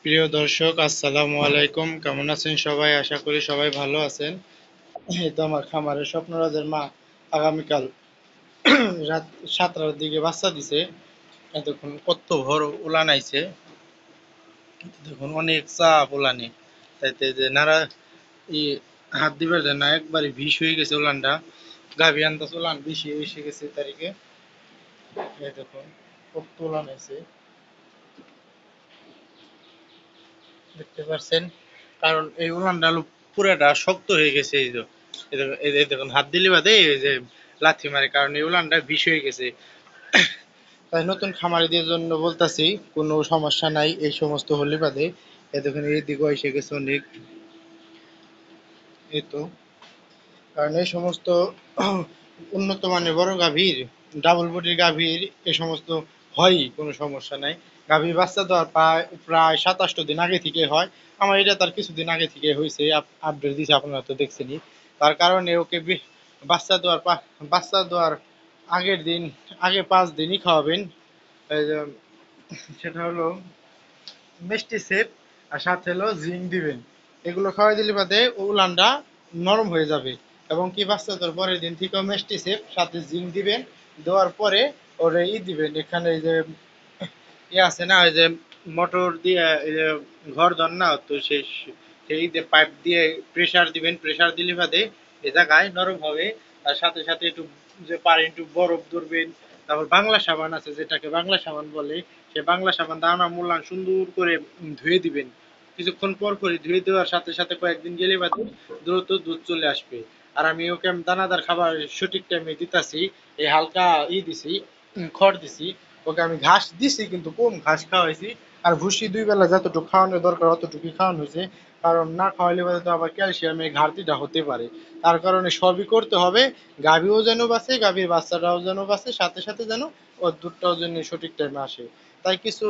প্রিয় দর্শক, আসসালামু আলাইকুম। কেমন আছেন সবাই? আশা করি সবাই ভালো আছেন। এই তো আমার খামারের স্বপ্নরাজের মা আগামীকাল রাত 7টার দিকে বাচ্চা দিছে। এতক্ষণ কত ভোর উলান আইছে, দেখুন অনেক চাপ উলানে। তাইতে যে নারা ই হাত দিবার যায় না, একবারে বিষ হয়ে গেছে উলানটা। গাভী আন্দাজ উলান বেশি এসে গেছে তারিখে। এই দেখুন কত উলান আইছে, দেখতে পাচ্ছেন। কারণ এই উলানটা হলো পুরাটা শক্ত হয়ে গেছে। এই যে এই দেখুন হাত দিলে বাদে এই যে লাথি মারে, কারণ এই উলানটা বিষ হয়ে গেছে। তাই নতুন খামারিদের জন্য বলতাছি, কোনো সমস্যা নাই এই সমস্ত হলে বাদে। এই দেখুন এই দিকে এসে গেছে অনেক। এই তো কারণ এই সমস্ত উন্নত মানের বড় গাভীর, ডাবল বডির গাভীর এই সমস্ত হয়ই, কোনো সমস্যা নাই। গাভীর বাচ্চা দেওয়ার প্রায় 27 দিন আগে থেকে হয়। আমার এটা তার কিছুদিন আগে থেকে হয়েছে, আপডেট দিয়েছে, আপনারা তো দেখছেনই। তার কারণে ওকে বাচ্চা দেওয়ার আগের দিন, আগে 5 দিনই খাওয়াবেন। এই যে সেটা হলো মিষ্টি সেপ, আর সাথে হলো জিঙ্ক দিবেন। এগুলো খাওয়াই দিলে বাদে উলানটা নরম হয়ে যাবে। এবং কি বাচ্চা তোর পরের দিন থেকেও মিষ্টি সেপ সাথে জিঙ্ক দিবেন। দেওয়ার পরে ওরে দিবেন এখানে, এই যে আছে না, ওই যে মোটর দিয়ে এই যে ঘর ধর না, তো সেই যে পাইপ দিয়ে প্রেসার দিবেন। প্রেসার দিলে বাদে এ জায়গায় নরম হবে। তার সাথে সাথে একটু যে পারে একটু বরফ ধরবেন। তারপর বাংলা সাবান আছে, যেটাকে বাংলা সাবান বলে, সে বাংলা সাবান দানা মূলান সুন্দর করে ধুয়ে দিবেন। কিছুক্ষণ পর পরই ধুয়ে দেওয়ার সাথে সাথে কয়েকদিন গেলে বাদে দ্রুত দুধ চলে আসবে। আর আমি দানাদার খাবার সঠিক টাইমে দিতাছি। এই হালকা দিছি, খড় দিছি। ওকে আমি ঘাস দিছি, কিন্তু কম ঘাস খাওয়াইছি। আর ভুসি 2 বেলা যতটুকু খাওয়ানোর দরকার অতটুকুই খাওয়ানো হয়েছে। কারণ না খাওয়াইলে পরে তো আবার ক্যালসিয়ামের ঘাটতিটা হতে পারে। তার কারণে সবই করতে হবে। গাভীও যেন বাঁচে, গাভীর বাচ্চাটাও যেন বাঁচে, সাথে সাথে যেন ওর দুধটাও যেন সঠিক টাইমে আসে। তাই কিছু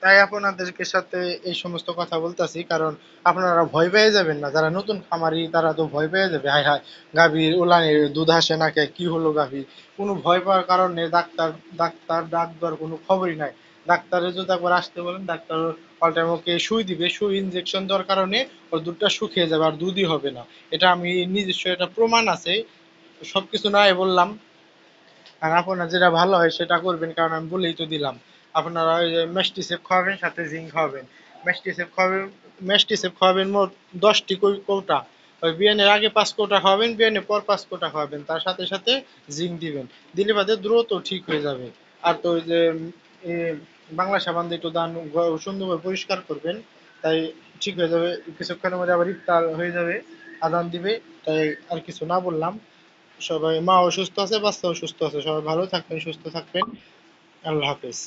তাই আপনাদেরকে সাথে এই সমস্ত কথা বলতাছি, কারণ আপনারা ভয় পেয়ে যাবেন না। যারা নতুন খামারি তারা তো ভয় পেয়ে যাবে, হায় হায় গাভীর উলানে দুধ আসে না কে, কি হলো গাভীর। কোনো ভয় পাওয়ার কারণে ডাক্তার ডাক্তার ডাক দেওয়ার কোনো খবরই নাই। ডাক্তারের যদি একবার আসতে বলেন, ডাক্তার অল টাইম ওকে সুই দিবে। সুই ইনজেকশন দেওয়ার কারণে ওর দুধটা শুকিয়ে যাবে, আর দুধই হবে না। এটা আমি নিজস্ব এটা প্রমাণ আছে। সবকিছু নাই বললাম। আর আপনার যেটা ভালো হয় সেটা করবেন, কারণ আমি বলেই তো দিলাম। আপনারা ওই যে মেস্টিসেপ খাওয়াবেন, সাথে জিঙ্ক খাওয়াবেন। মেস্টিসেপ খাওয়াবেন মোট 10টি কৌটা। ওই বিয়ানের আগে 5 কৌটা খাওয়াবেন, বিয়ানের পর 5 কৌটা খাওয়াবেন, তার সাথে সাথে জিঙ্ক দিবেন। দিলে বাদে দ্রুত ঠিক হয়ে যাবে। আর তো ওই যে এ, বাংলা সাবান দিয়ে একটু দান সুন্দরভাবে পরিষ্কার করবেন, তাই ঠিক হয়ে যাবে। কিছুক্ষণের মধ্যে আবার ইফতার হয়ে যাবে, আজান দিবে। তাই আর কিছু না বললাম। সবাই, মা অসুস্থ আছে, বাচ্চাও সুস্থ আছে, সবাই ভালো থাকবেন, সুস্থ থাকবেন। আল্লাহ হাফেজ।